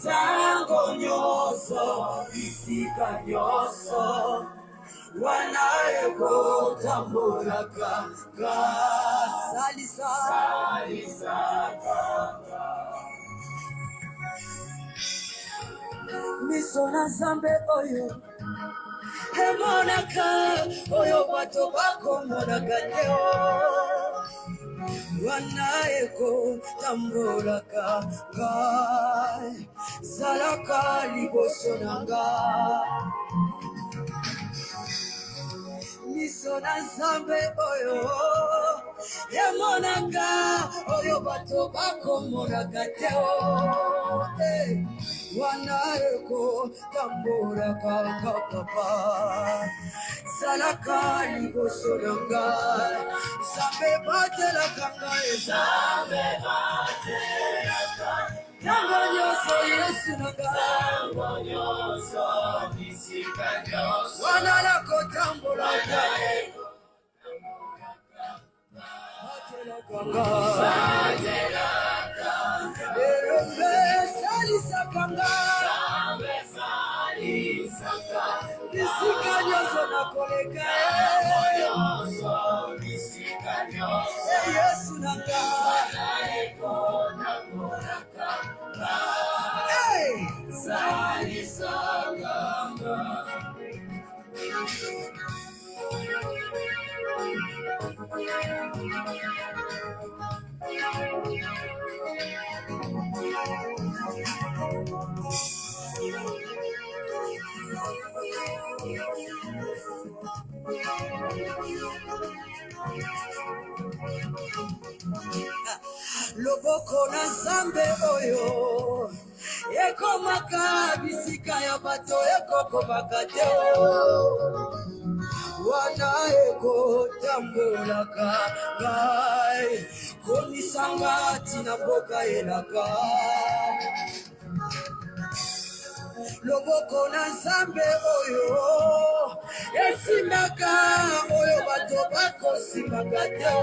tango nyoso bisika nyoso wanayeko tambolaka salisa miso na Nzambe oyo emonaka oyo bato bakomonaka te wanayeko tambolaka ngai zalaka liboso na ngai miso na Nzambe oyo emonaka oyo bato bakomonaka te wanayeko tambolaka nga papa zalaka liboso na ngai Nzambe batelaka ngai Nzambe batelaka tango nyonso Yesu na ngai wanala kotambola ngai batelaka ngai salisaka ngai bisika nyonso nakoleka Yesu na ngai salisaka loboko na Nzambe oyo ekomaka bisika ya bato ekokomaka te wana ekotambolaka ngai komisanga tina mboka elaka loboko na Nzambe oyo esimbaka oyo bato bakosimbaka te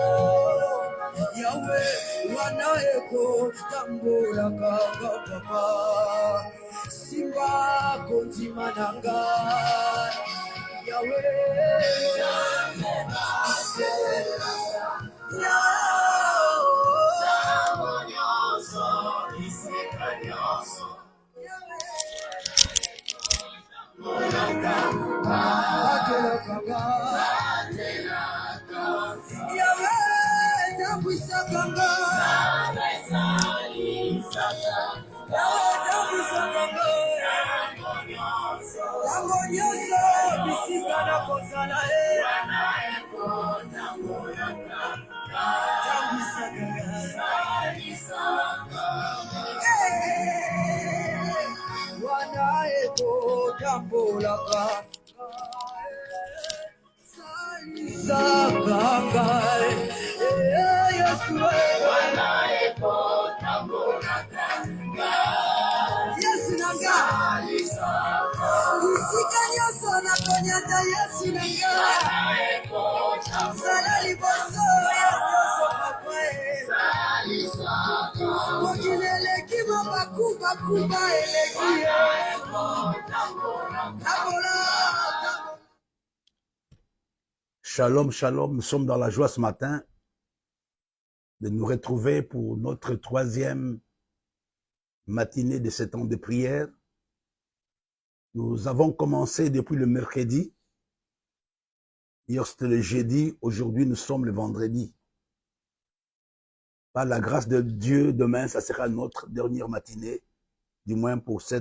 yawe wana ekotambolaka nga papa simba kondima na ngai yawe Shalom, shalom, nous sommes dans la joie ce matin de nous retrouver pour notre 3e matinée de ce temps de prière. Nous avons commencé depuis le mercredi. Hier c'était le jeudi, aujourd'hui nous sommes le vendredi. Par la grâce de Dieu, demain ça sera notre dernière matinée, du moins pour ce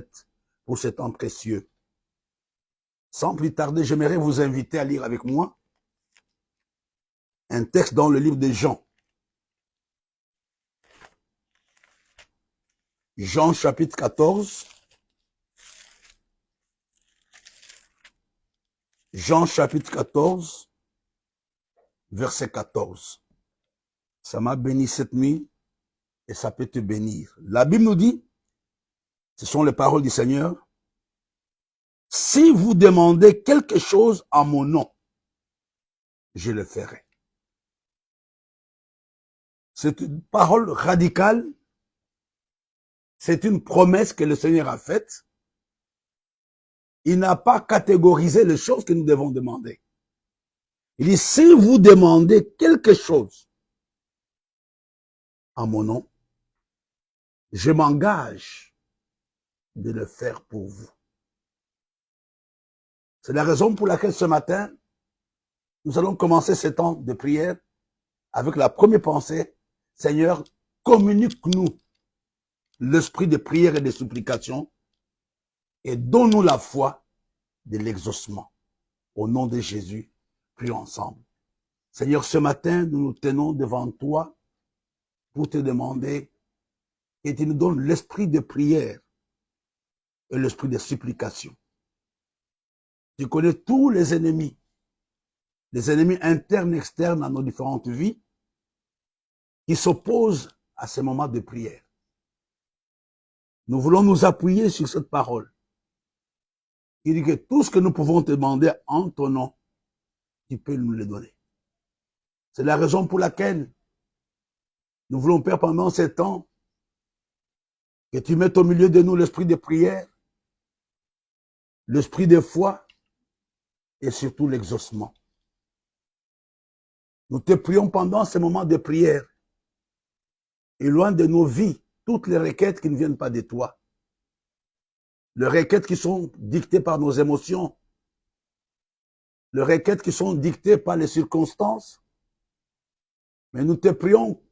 temps précieux. Sans plus tarder, j'aimerais vous inviter à lire avec moi un texte dans le livre de Jean. Jean chapitre 14. Jean chapitre 14, verset 14. Ça m'a béni cette nuit et ça peut te bénir. La Bible nous dit, ce sont les paroles du Seigneur, si vous demandez quelque chose en mon nom, je le ferai. C'est une parole radicale. C'est une promesse que le Seigneur a faite. Il n'a pas catégorisé les choses que nous devons demander. Il dit, si vous demandez quelque chose en mon nom, je m'engage de le faire pour vous. C'est la raison pour laquelle ce matin, nous allons commencer ce temps de prière avec la première pensée. Seigneur, communique-nous l'esprit de prière et de supplication et donne-nous la foi de l'exaucement. Au nom de Jésus, prions ensemble. Seigneur, ce matin, nous nous tenons devant toi pour te demander que tu nous donnes l'esprit de prière et l'esprit de supplication. Tu connais tous les ennemis internes et externes à nos différentes vies, qui s'opposent à ces moments de prière. Nous voulons nous appuyer sur cette parole. Il dit que tout ce que nous pouvons te demander en ton nom, tu peux nous le donner. C'est la raison pour laquelle nous voulons, Père, pendant ces temps, que tu mettes au milieu de nous l'esprit de prière, l'esprit de foi et surtout l'exaucement. Nous te prions pendant ces moments de prière. Éloigne de nos vies toutes les requêtes qui ne viennent pas de toi. Les requêtes qui sont dictées par nos émotions. Les requêtes qui sont dictées par les circonstances. Mais nous te prions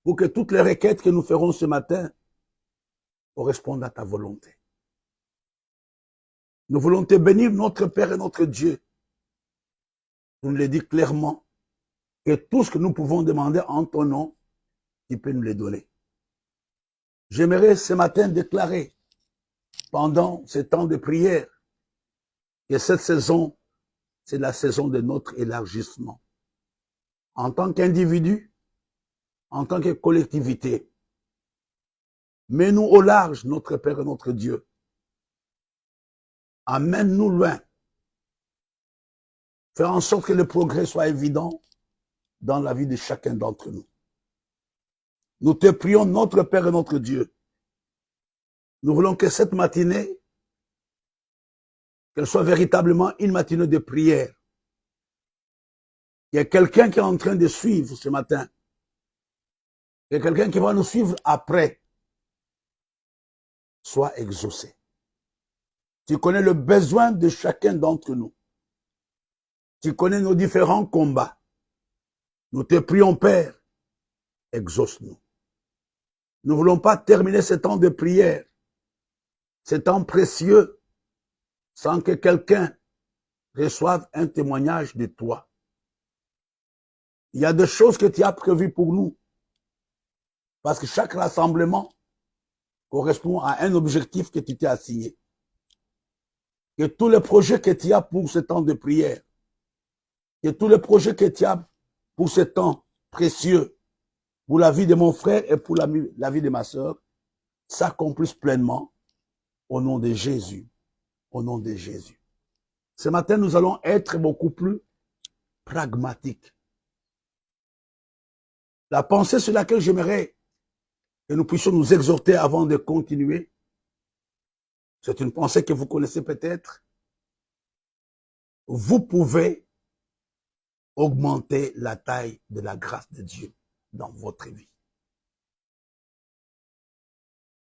pour que toutes les requêtes que nous ferons ce matin correspondent à ta volonté. Nous voulons te bénir, notre Père et notre Dieu. Nous le dit clairement que tout ce que nous pouvons demander en ton nom, tu peux nous le donner. J'aimerais ce matin déclarer, pendant ce temps de prière, que cette saison, c'est la saison de notre élargissement. En tant qu'individu, en tant que collectivité, mets-nous au large, notre Père et notre Dieu. Amène-nous loin. Fais en sorte que le progrès soit évident dans la vie de chacun d'entre nous. Nous te prions, notre Père et notre Dieu. Nous voulons que cette matinée, qu'elle soit véritablement une matinée de prière. Il y a quelqu'un qui est en train de suivre ce matin. Il y a quelqu'un qui va nous suivre après. Sois exaucé. Tu connais le besoin de chacun d'entre nous. Tu connais nos différents combats. Nous te prions, Père, exauce-nous. Nous ne voulons pas terminer ce temps de prière, ce temps précieux, sans que quelqu'un reçoive un témoignage de toi. Il y a des choses que tu as prévues pour nous, parce que chaque rassemblement correspond à un objectif que tu t'es assigné. Que tous les projets que tu as pour ce temps de prière, que tous les projets que tu as pour ce temps précieux, pour la vie de mon frère et pour la vie de ma sœur, s'accomplissent pleinement au nom de Jésus. Au nom de Jésus. Ce matin, nous allons être beaucoup plus pragmatiques. La pensée sur laquelle j'aimerais que nous puissions nous exhorter avant de continuer, c'est une pensée que vous connaissez peut-être. Vous pouvez augmenter la taille de la grâce de Dieu dans votre vie.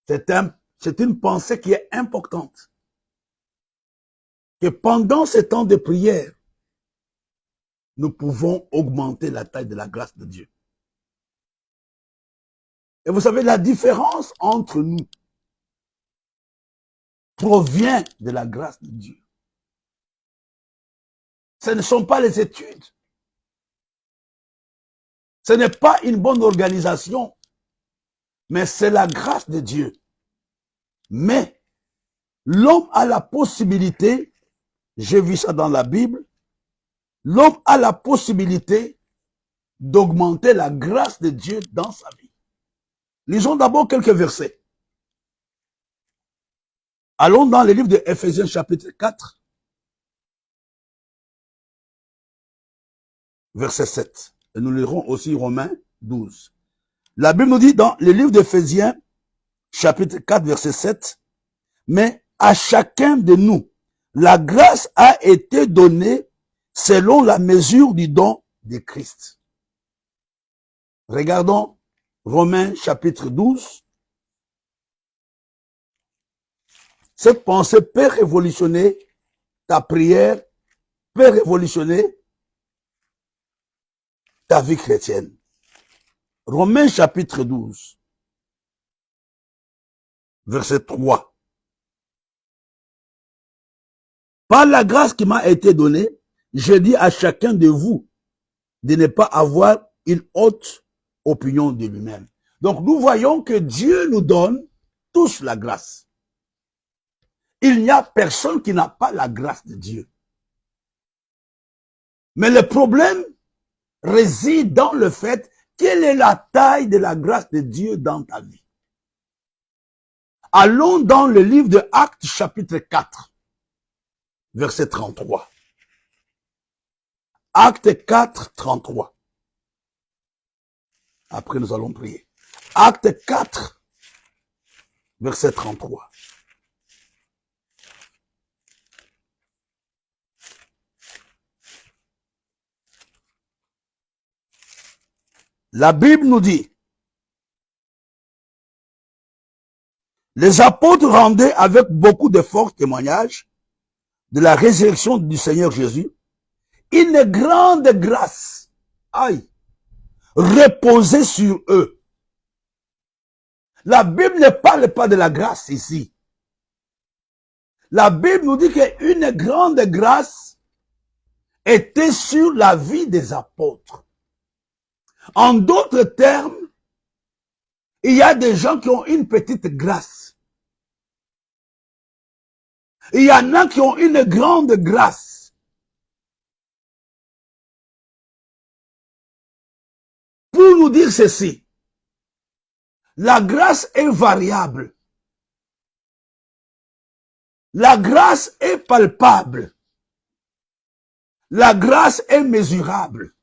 C'est une pensée qui est importante. Que pendant ces temps de prière, nous pouvons augmenter la taille de la grâce de Dieu. Et vous savez, la différence entre nous provient de la grâce de Dieu. Ce ne sont pas les études. Ce n'est pas une bonne organisation, mais c'est la grâce de Dieu. Mais l'homme a la possibilité, j'ai vu ça dans la Bible, l'homme a la possibilité d'augmenter la grâce de Dieu dans sa vie. Lisons d'abord quelques versets. Allons dans le livre de Éphésiens chapitre 4, verset 7. Et nous lirons aussi Romains 12. La Bible nous dit dans le livre d'Éphésiens chapitre 4, verset 7. Mais à chacun de nous, la grâce a été donnée selon la mesure du don de Christ. Regardons Romains chapitre 12. Cette pensée peut révolutionner ta prière, peut révolutionner ta vie chrétienne. Romains chapitre 12, verset 3. Par la grâce qui m'a été donnée, je dis à chacun de vous de ne pas avoir une haute opinion de lui-même. Donc nous voyons que Dieu nous donne tous la grâce. Il n'y a personne qui n'a pas la grâce de Dieu. Mais le problème réside dans le fait, quelle est la taille de la grâce de Dieu dans ta vie? Allons dans le livre de Actes chapitre 4, verset 33. Acte 4, 33. Après, nous allons prier. Acte 4, verset 33. La Bible nous dit, les apôtres rendaient avec beaucoup de forts témoignages de la résurrection du Seigneur Jésus, une grande grâce, reposait sur eux. La Bible ne parle pas de la grâce ici. La Bible nous dit qu'une grande grâce était sur la vie des apôtres. En d'autres termes, il y a des gens qui ont une petite grâce. Il y en a qui ont une grande grâce. Pour nous dire ceci, la grâce est variable. La grâce est palpable. La grâce est mesurable.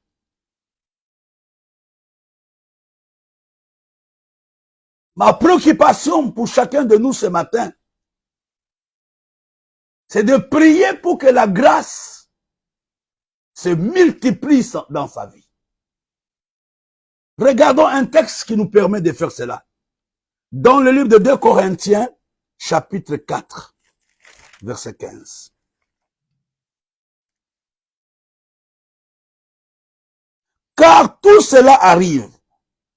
Ma préoccupation pour chacun de nous ce matin, c'est de prier pour que la grâce se multiplie dans sa vie. Regardons un texte qui nous permet de faire cela. Dans le livre de 2 Corinthiens, chapitre 4, verset 15. Car tout cela arrive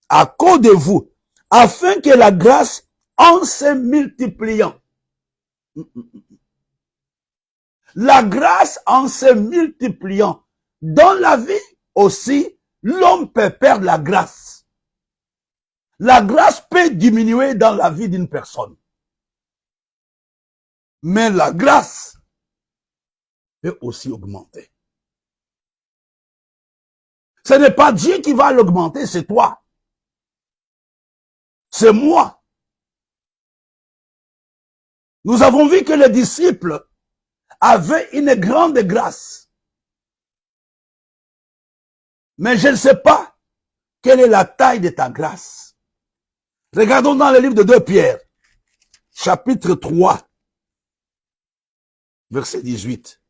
à cause de vous, afin que la grâce, en se multipliant, la grâce en se multipliant, dans la vie aussi, l'homme peut perdre la grâce. La grâce peut diminuer dans la vie d'une personne. Mais la grâce peut aussi augmenter. Ce n'est pas Dieu qui va l'augmenter, c'est toi. C'est moi. Nous avons vu que les disciples avaient une grande grâce. Mais je ne sais pas quelle est la taille de ta grâce. Regardons dans le livre de 2 Pierre, chapitre 3, verset 18.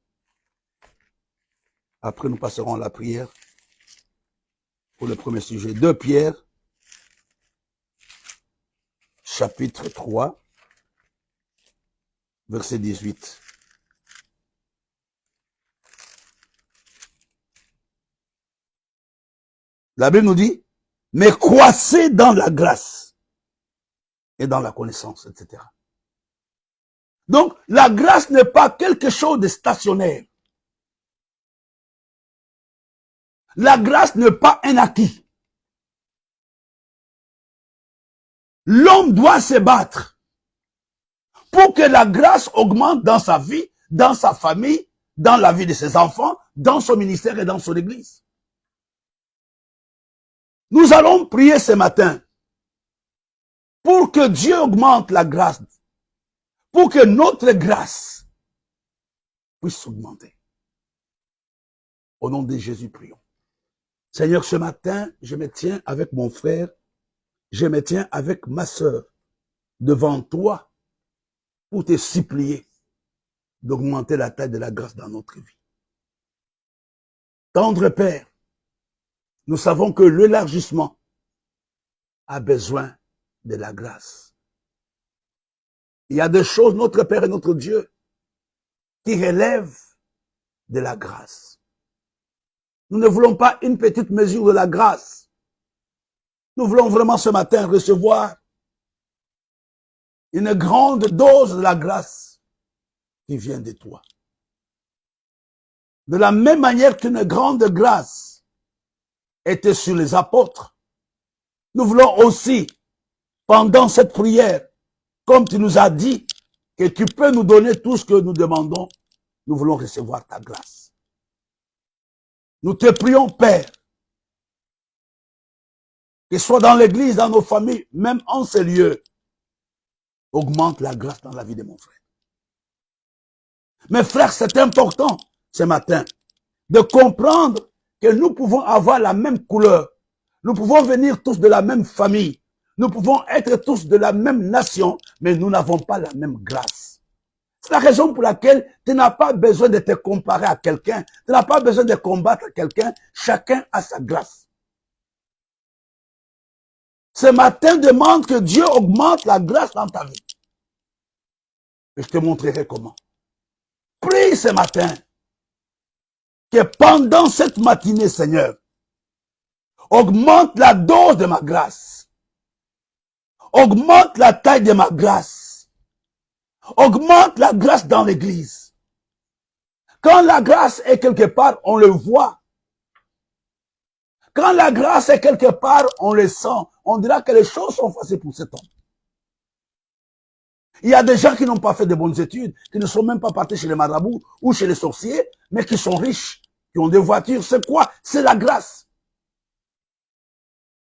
Après, nous passerons à la prière pour le premier sujet. 2 Pierre, chapitre 3, verset 18. La Bible nous dit, mais croissez dans la grâce et dans la connaissance, etc. Donc, la grâce n'est pas quelque chose de stationnaire. La grâce n'est pas un acquis. L'homme doit se battre pour que la grâce augmente dans sa vie, dans sa famille, dans la vie de ses enfants, dans son ministère et dans son église. Nous allons prier ce matin pour que Dieu augmente la grâce, pour que notre grâce puisse augmenter. Au nom de Jésus, prions. Seigneur, ce matin, je me tiens avec mon frère, je me tiens avec ma sœur. devant toi pour te supplier d'augmenter la taille de la grâce dans notre vie. Tendre Père, nous savons que l'élargissement a besoin de la grâce. Il y a des choses, notre Père et notre Dieu, qui relèvent de la grâce. Nous ne voulons pas une petite mesure de la grâce. Nous voulons vraiment ce matin recevoir une grande dose de la grâce qui vient de toi. De la même manière qu'une grande grâce était sur les apôtres, nous voulons aussi, pendant cette prière, comme tu nous as dit que tu peux nous donner tout ce que nous demandons, nous voulons recevoir ta grâce. Nous te prions, Père, que ce soit dans l'église, dans nos familles, même en ces lieux, augmente la grâce dans la vie de mon frère. Mes frères, c'est important ce matin de comprendre que nous pouvons avoir la même couleur. Nous pouvons venir tous de la même famille. Nous pouvons être tous de la même nation, mais nous n'avons pas la même grâce. C'est la raison pour laquelle tu n'as pas besoin de te comparer à quelqu'un. Tu n'as pas besoin de combattre quelqu'un. Chacun a sa grâce. Ce matin, demande que Dieu augmente la grâce dans ta vie. Et je te montrerai comment. Prie ce matin que pendant cette matinée, Seigneur, augmente la dose de ma grâce. Augmente la taille de ma grâce. Augmente la grâce dans l'église. Quand la grâce est quelque part, on le voit. Quand la grâce est quelque part, on le sent. On dira que les choses sont faciles pour cet homme. Il y a des gens qui n'ont pas fait de bonnes études, qui ne sont même pas partis chez les marabouts ou chez les sorciers, mais qui sont riches, qui ont des voitures. C'est quoi? C'est la grâce.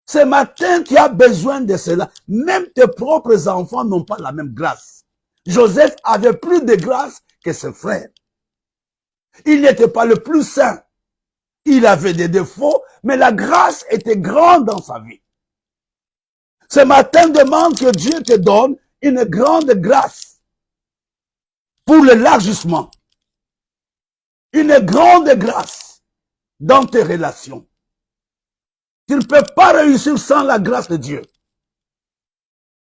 Ce matin, tu as besoin de cela. Même tes propres enfants n'ont pas la même grâce. Joseph avait plus de grâce que ses frères. Il n'était pas le plus saint. Il avait des défauts, mais la grâce était grande dans sa vie. Ce matin, demande que Dieu te donne une grande grâce pour l'élargissement. Une grande grâce dans tes relations. Tu ne peux pas réussir sans la grâce de Dieu.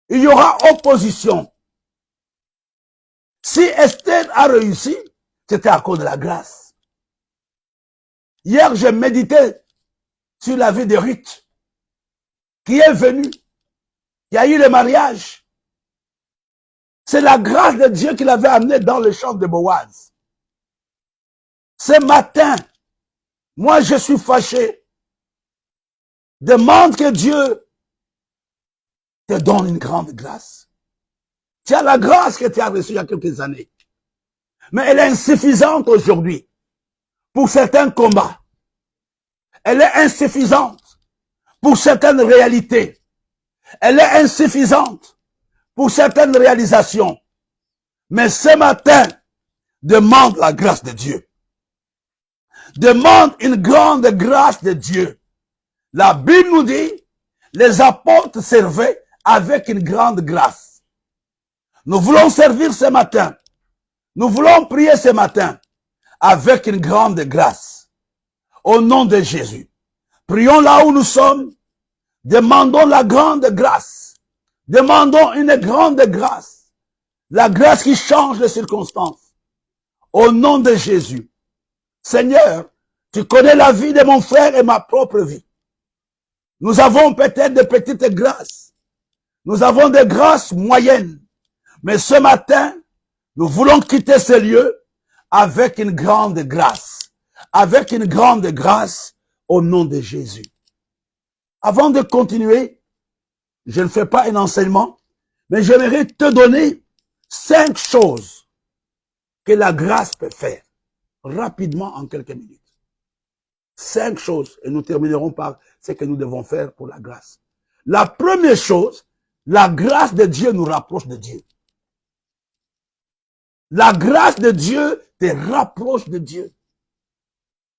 Il y aura opposition. Si Esther a réussi, c'était à cause de la grâce. Hier, j'ai médité sur la vie de Ruth, qui est venue. Il y a eu le mariage. C'est la grâce de Dieu qui l'avait amené dans le champ de Boaz. Ce matin, moi je suis fâché. Demande que Dieu te donne une grande grâce. Tu as la grâce que tu as reçue il y a quelques années. Mais elle est insuffisante aujourd'hui pour certains combats. Elle est insuffisante pour certaines réalités. Elle est insuffisante pour certaines réalisations. Mais ce matin, demande la grâce de Dieu. Demande une grande grâce de Dieu. La Bible nous dit, les apôtres servaient avec une grande grâce. Nous voulons servir ce matin. Nous voulons prier ce matin avec une grande grâce. Au nom de Jésus. Prions là où nous sommes. Demandons la grande grâce. Demandons une grande grâce. La grâce qui change les circonstances. Au nom de Jésus. Seigneur, tu connais la vie de mon frère et ma propre vie. Nous avons peut-être de petites grâces. Nous avons des grâces moyennes. Mais ce matin, nous voulons quitter ce lieu avec une grande grâce. Avec une grande grâce au nom de Jésus. Avant de continuer, je ne fais pas un enseignement, mais j'aimerais te donner 5 choses que la grâce peut faire. Rapidement, en quelques minutes. 5 choses, et nous terminerons par ce que nous devons faire pour la grâce. La première chose, la grâce de Dieu nous rapproche de Dieu. La grâce de Dieu te rapproche de Dieu.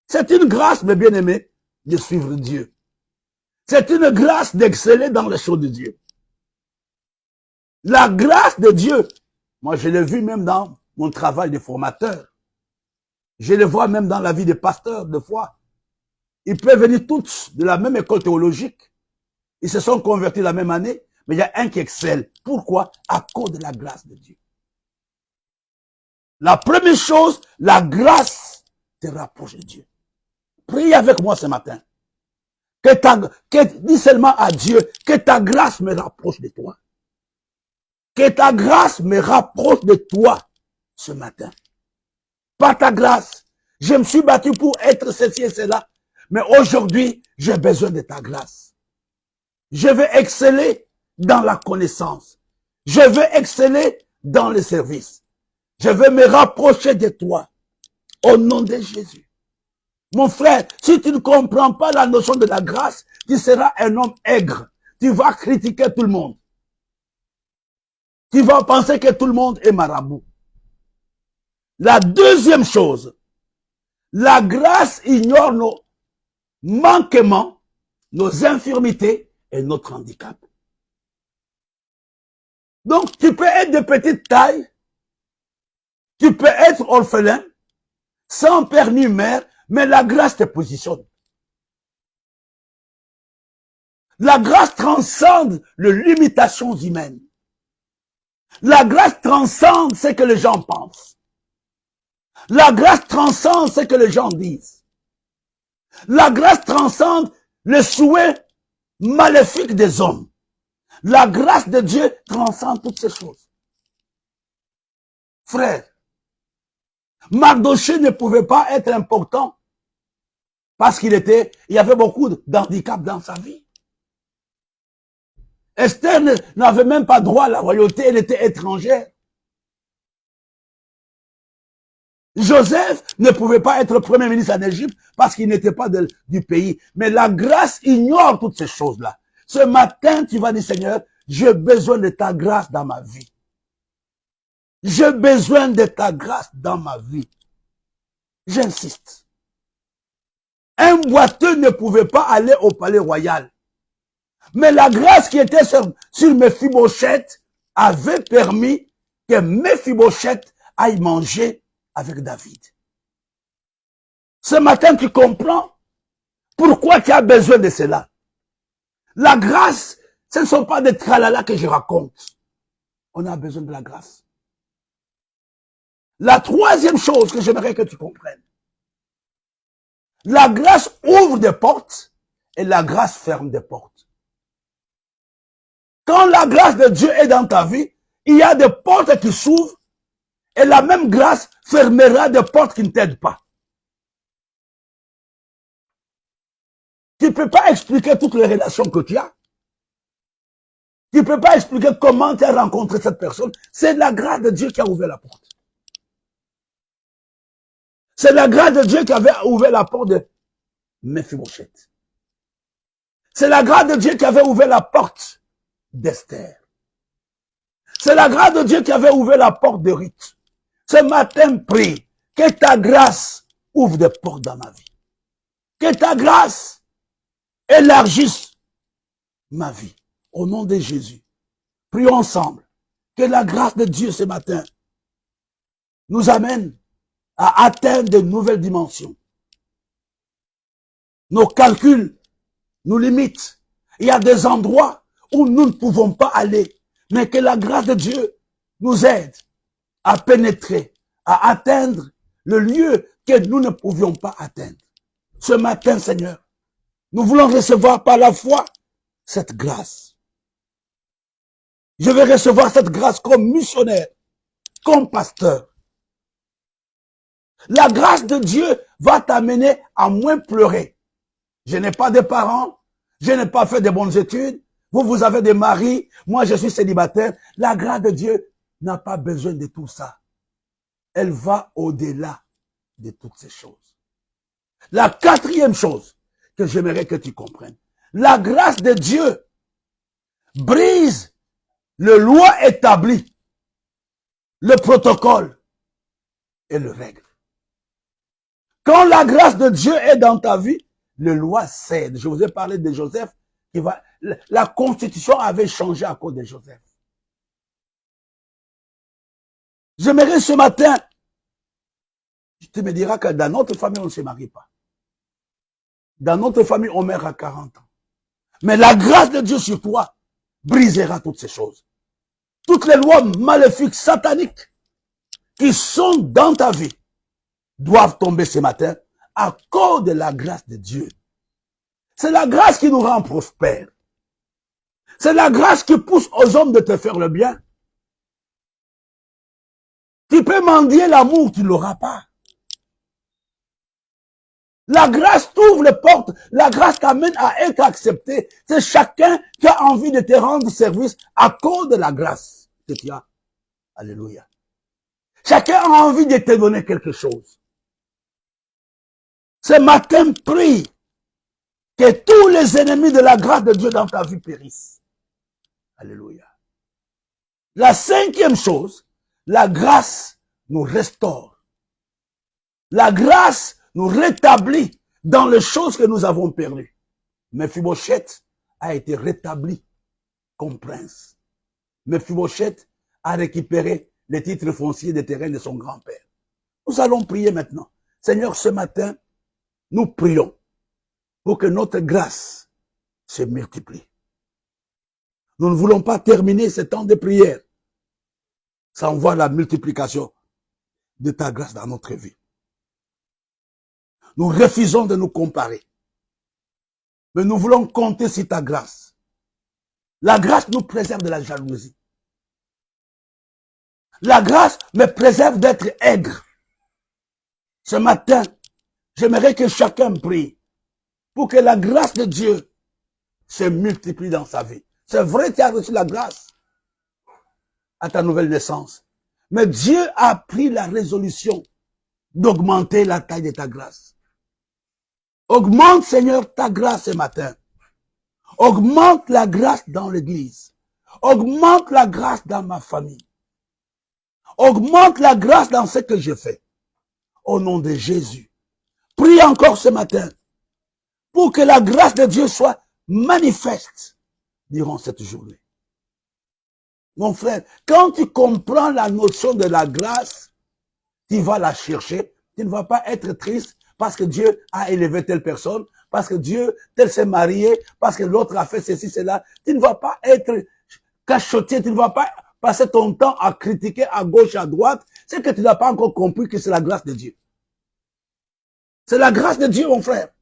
C'est une grâce, mes bien-aimés, de suivre Dieu. C'est une grâce d'exceller dans les choses de Dieu. La grâce de Dieu, moi je l'ai vu même dans mon travail de formateur. Je le vois même dans la vie des pasteurs, de fois. Ils peuvent venir tous de la même école théologique. Ils se sont convertis la même année, mais il y a un qui excelle. Pourquoi? À cause de la grâce de Dieu. La première chose, la grâce te rapproche de Dieu. Prie avec moi ce matin. Dis seulement à Dieu que ta grâce me rapproche de toi. Que ta grâce me rapproche de toi ce matin. Par ta grâce, je me suis battu pour être ceci et cela. Mais aujourd'hui, j'ai besoin de ta grâce. Je veux exceller dans la connaissance. Je veux exceller dans le service. Je veux me rapprocher de toi. Au nom de Jésus. Mon frère, si tu ne comprends pas la notion de la grâce, tu seras un homme aigre. Tu vas critiquer tout le monde. Tu vas penser que tout le monde est marabout. La deuxième chose, la grâce ignore nos manquements, nos infirmités et notre handicap. Donc, tu peux être de petite taille, tu peux être orphelin, sans père ni mère, mais la grâce te positionne. La grâce transcende les limitations humaines. La grâce transcende ce que les gens pensent. La grâce transcende ce que les gens disent. La grâce transcende les souhaits maléfiques des hommes. La grâce de Dieu transcende toutes ces choses. Frère, Mardochée ne pouvait pas être important parce il y avait beaucoup d'handicap dans sa vie. Esther n'avait même pas droit à la royauté, elle était étrangère. Joseph ne pouvait pas être premier ministre en Égypte parce qu'il n'était pas du pays. Mais la grâce ignore toutes ces choses-là. Ce matin, tu vas dire, Seigneur, j'ai besoin de ta grâce dans ma vie. J'ai besoin de ta grâce dans ma vie. J'insiste. Un boiteux ne pouvait pas aller au palais royal. Mais la grâce qui était sur Méphibosheth avait permis que Méphibosheth aille manger avec David. Ce matin, tu comprends pourquoi tu as besoin de cela. La grâce, ce ne sont pas des tralala que je raconte. On a besoin de la grâce. La troisième chose que j'aimerais que tu comprennes. La grâce ouvre des portes et la grâce ferme des portes. Quand la grâce de Dieu est dans ta vie, il y a des portes qui s'ouvrent et la même grâce fermera des portes qui ne t'aident pas. Tu ne peux pas expliquer toutes les relations que tu as. Tu ne peux pas expliquer comment tu as rencontré cette personne. C'est la grâce de Dieu qui a ouvert la porte. C'est la grâce de Dieu qui avait ouvert la porte de Méphibosheth. C'est la grâce de Dieu qui avait ouvert la porte d'Esther. C'est la grâce de Dieu qui avait ouvert la porte de Ruth. Ce matin, prie que ta grâce ouvre des portes dans ma vie. Que ta grâce élargisse ma vie. Au nom de Jésus, prions ensemble. Que la grâce de Dieu ce matin nous amène à atteindre de nouvelles dimensions. Nos calculs nous limitent. Il y a des endroits où nous ne pouvons pas aller. Mais que la grâce de Dieu nous aide à pénétrer, à atteindre le lieu que nous ne pouvions pas atteindre. Ce matin, Seigneur, nous voulons recevoir par la foi cette grâce. Je vais recevoir cette grâce comme missionnaire, comme pasteur. La grâce de Dieu va t'amener à moins pleurer. Je n'ai pas de parents, je n'ai pas fait de bonnes études, vous avez des maris, moi je suis célibataire. La grâce de Dieu n'a pas besoin de tout ça. Elle va au-delà de toutes ces choses. La quatrième chose que j'aimerais que tu comprennes, la grâce de Dieu brise le loi établie, le protocole et le règle. Quand la grâce de Dieu est dans ta vie, le loi cède. Je vous ai parlé de Joseph. La constitution avait changé à cause de Joseph. J'aimerais ce matin, tu me diras que dans notre famille, on ne se marie pas. Dans notre famille, on meurt à 40 ans. Mais la grâce de Dieu sur toi brisera toutes ces choses. Toutes les lois maléfiques, sataniques, qui sont dans ta vie, doivent tomber ce matin à cause de la grâce de Dieu. C'est la grâce qui nous rend prospères. C'est la grâce qui pousse aux hommes de te faire le bien. Tu peux mendier l'amour, tu ne l'auras pas. La grâce t'ouvre les portes. La grâce t'amène à être accepté. C'est chacun qui a envie de te rendre service à cause de la grâce que tu as. Alléluia. Chacun a envie de te donner quelque chose. Ce matin, prie que tous les ennemis de la grâce de Dieu dans ta vie périssent. Alléluia. La cinquième chose, la grâce nous restaure. La grâce nous rétablit dans les choses que nous avons perdues. Mephibosheth a été rétabli comme prince. Mephibosheth a récupéré les titres fonciers des terrains de son grand-père. Nous allons prier maintenant. Seigneur, ce matin, nous prions pour que notre grâce se multiplie. Nous ne voulons pas terminer ce temps de prière sans voir la multiplication de ta grâce dans notre vie. Nous refusons de nous comparer. Mais nous voulons compter sur ta grâce. La grâce nous préserve de la jalousie. La grâce me préserve d'être aigre. Ce matin, j'aimerais que chacun prie pour que la grâce de Dieu se multiplie dans sa vie. C'est vrai, tu as reçu la grâce à ta nouvelle naissance. Mais Dieu a pris la résolution d'augmenter la taille de ta grâce. Augmente, Seigneur, ta grâce ce matin. Augmente la grâce dans l'église. Augmente la grâce dans ma famille. Augmente la grâce dans ce que je fais. Au nom de Jésus. Prie encore ce matin pour que la grâce de Dieu soit manifeste durant cette journée. Mon frère, quand tu comprends la notion de la grâce, tu vas la chercher. Tu ne vas pas être triste parce que Dieu a élevé telle personne, parce que Dieu, tel s'est marié, parce que l'autre a fait ceci, cela. Tu ne vas pas être cachotier, tu ne vas pas passer ton temps à critiquer à gauche, à droite. C'est que tu n'as pas encore compris que c'est la grâce de Dieu. C'est la grâce de Dieu, mon frère.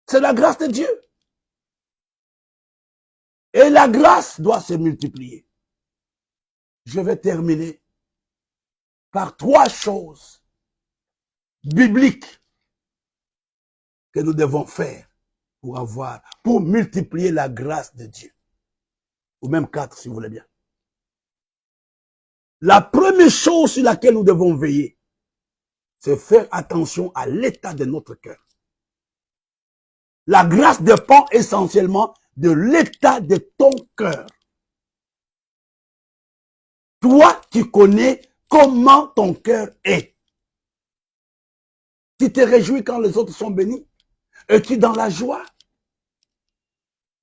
C'est la grâce de Dieu. Et la grâce doit se multiplier. Je vais terminer par 3 choses bibliques que nous devons faire pour multiplier la grâce de Dieu. Ou même 4 si vous voulez bien. La première chose sur laquelle nous devons veiller, c'est faire attention à l'état de notre cœur. La grâce dépend essentiellement de l'état de ton cœur. Toi, tu connais comment ton cœur est. Tu te réjouis quand les autres sont bénis. Es-tu dans la joie?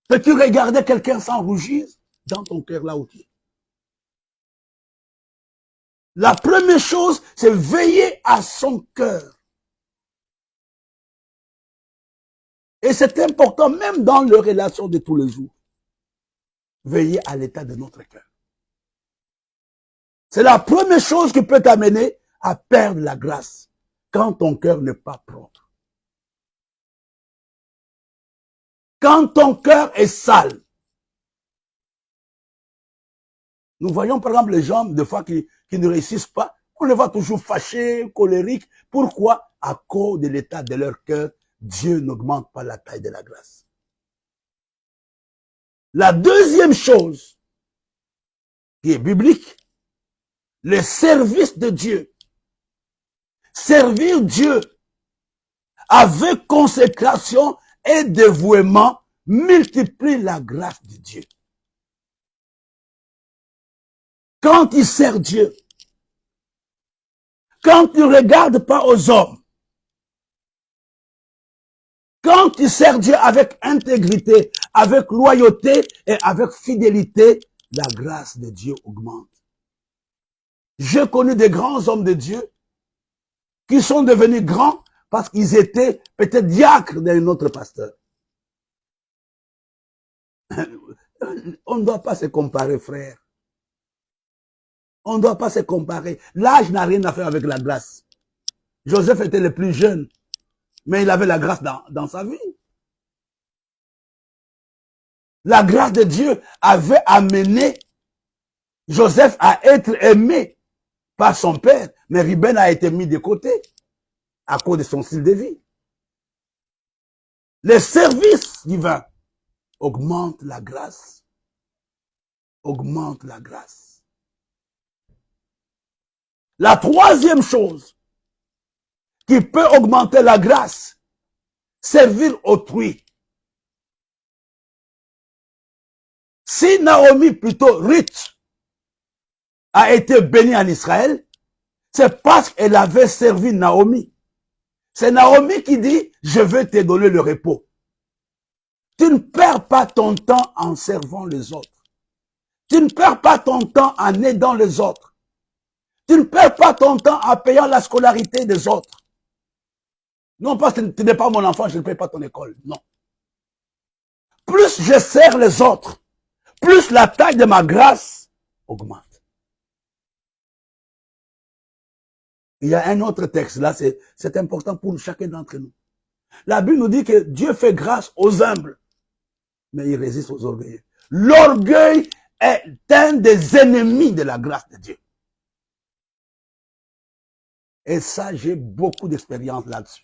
Peux-tu regarder quelqu'un sans rougir dans ton cœur là où tu es? La première chose, c'est veiller à son cœur. Et c'est important même dans les relations de tous les jours. Veiller à l'état de notre cœur. C'est la première chose qui peut t'amener à perdre la grâce quand ton cœur n'est pas propre. Quand ton cœur est sale. Nous voyons par exemple les gens, des fois, qui ne réussissent pas. On les voit toujours fâchés, colériques. Pourquoi? À cause de l'état de leur cœur, Dieu n'augmente pas la taille de la grâce. La deuxième chose qui est biblique, le service de Dieu. Servir Dieu avec consécration et dévouement multiplie la grâce de Dieu. Quand tu sers Dieu, quand tu ne regardes pas aux hommes, quand tu sers Dieu avec intégrité, avec loyauté et avec fidélité, la grâce de Dieu augmente. J'ai connu des grands hommes de Dieu qui sont devenus grands parce qu'ils étaient peut-être diacres d'un autre pasteur. On ne doit pas se comparer, frère. On ne doit pas se comparer. L'âge n'a rien à faire avec la grâce. Joseph était le plus jeune, mais il avait la grâce dans sa vie. La grâce de Dieu avait amené Joseph à être aimé par son père, mais Ruben a été mis de côté à cause de son style de vie. Le service divin augmente la grâce. Augmente la grâce. La troisième chose qui peut augmenter la grâce, servir autrui. Si Naomi, plutôt Ruth, a été bénie en Israël, c'est parce qu'elle avait servi Naomi. C'est Naomi qui dit, je vais te donner le repos. Tu ne perds pas ton temps en servant les autres. Tu ne perds pas ton temps en aidant les autres. Tu ne perds pas ton temps en payant la scolarité des autres. Non pas, tu n'es pas mon enfant, je ne paye pas ton école. Non. Plus je sers les autres, plus la taille de ma grâce augmente. Il y a un autre texte, là, c'est important pour chacun d'entre nous. La Bible nous dit que Dieu fait grâce aux humbles, mais il résiste aux orgueilleux. L'orgueil est un des ennemis de la grâce de Dieu. Et ça, j'ai beaucoup d'expérience là-dessus.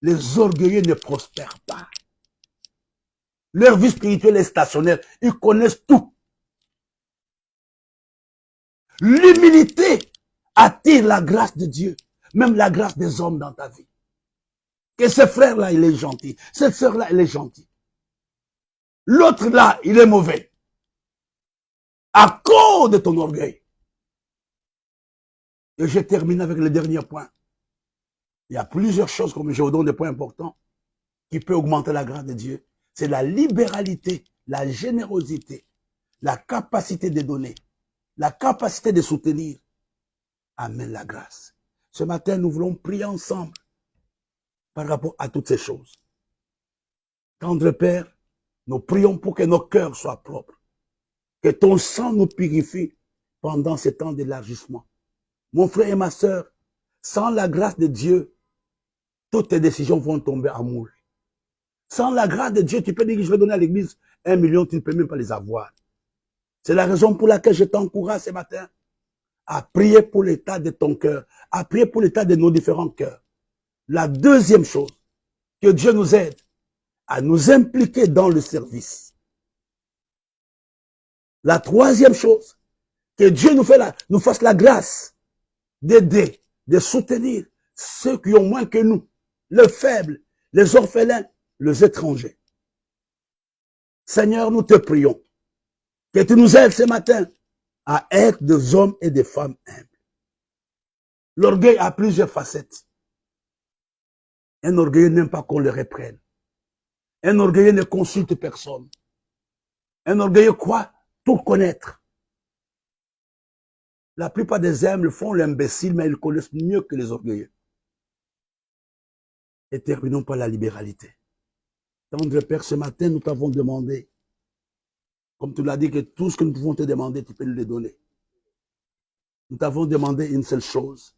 Les orgueilleux ne prospèrent pas. Leur vie spirituelle est stationnaire. Ils connaissent tout. L'humilité attire la grâce de Dieu, même la grâce des hommes dans ta vie. Que ce frère-là, il est gentil. Cette sœur-là, elle est gentille. L'autre là, il est mauvais. À cause de ton orgueil. Et je termine avec le dernier point. Il y a plusieurs choses, comme je vous donne des points importants, qui peuvent augmenter la grâce de Dieu. C'est la libéralité, la générosité, la capacité de donner, la capacité de soutenir. Amène la grâce. Ce matin, nous voulons prier ensemble par rapport à toutes ces choses. Tendre Père, nous prions pour que nos cœurs soient propres. Que ton sang nous purifie pendant ces temps d'élargissement. Mon frère et ma sœur, sans la grâce de Dieu, toutes tes décisions vont tomber à moule. Sans la grâce de Dieu, tu peux dire que je vais donner à l'église 1 million, tu ne peux même pas les avoir. C'est la raison pour laquelle je t'encourage ce matin à prier pour l'état de ton cœur, à prier pour l'état de nos différents cœurs. La deuxième chose, que Dieu nous aide à nous impliquer dans le service. La troisième chose, que Dieu nous fasse la grâce d'aider, de soutenir ceux qui ont moins que nous, les faibles, les orphelins, les étrangers. Seigneur, nous te prions que tu nous aides ce matin à être des hommes et des femmes humbles. L'orgueil a plusieurs facettes. Un orgueilleux n'aime pas qu'on le reprenne. Un orgueilleux ne consulte personne. Un orgueilleux croit tout connaître. La plupart des humbles font l'imbécile, mais ils connaissent mieux que les orgueilleux. Et terminons par la libéralité. Tendre Père, ce matin, nous t'avons demandé, comme tu l'as dit, que tout ce que nous pouvons te demander, tu peux nous le donner. Nous t'avons demandé une seule chose.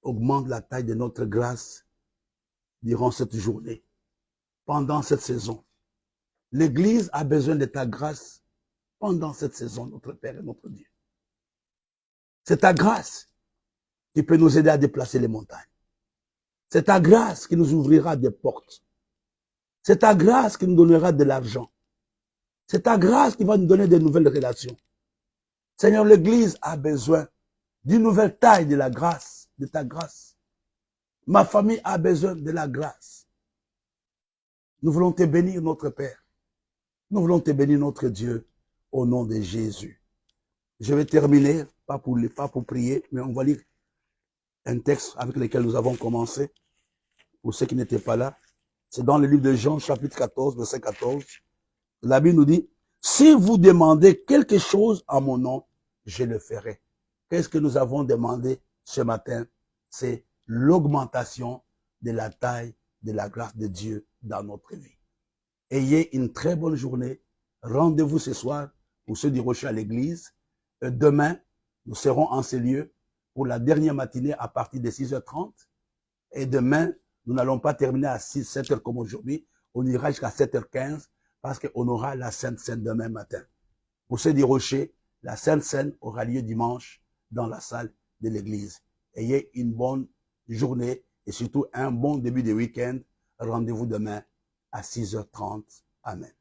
Augmente la taille de notre grâce durant cette journée, pendant cette saison. L'Église a besoin de ta grâce pendant cette saison, notre Père et notre Dieu. C'est ta grâce qui peut nous aider à déplacer les montagnes. C'est ta grâce qui nous ouvrira des portes. C'est ta grâce qui nous donnera de l'argent. C'est ta grâce qui va nous donner de nouvelles relations. Seigneur, l'Église a besoin d'une nouvelle taille de la grâce, de ta grâce. Ma famille a besoin de la grâce. Nous voulons te bénir, notre Père. Nous voulons te bénir, notre Dieu, au nom de Jésus. Je vais terminer, pas pour prier, mais on va lire un texte avec lequel nous avons commencé. Pour ceux qui n'étaient pas là, c'est dans le livre de Jean, chapitre 14, verset 14. La Bible nous dit, si vous demandez quelque chose à mon nom, je le ferai. qu'est-ce que nous avons demandé ce matin? C'est l'augmentation de la taille de la grâce de Dieu dans notre vie. Ayez une très bonne journée. Rendez-vous ce soir pour ceux du Rocher à l'église. Demain, nous serons en ces lieux pour la dernière matinée à partir de 6h30. Et demain, nous n'allons pas terminer à 7h comme aujourd'hui. On ira jusqu'à 7h15 parce qu'on aura la Sainte Seine demain matin. Pour ceux du Rocher, la Sainte Seine aura lieu dimanche dans la salle de l'église. Ayez une bonne journée et surtout un bon début de week-end. Rendez-vous demain à 6h30. Amen.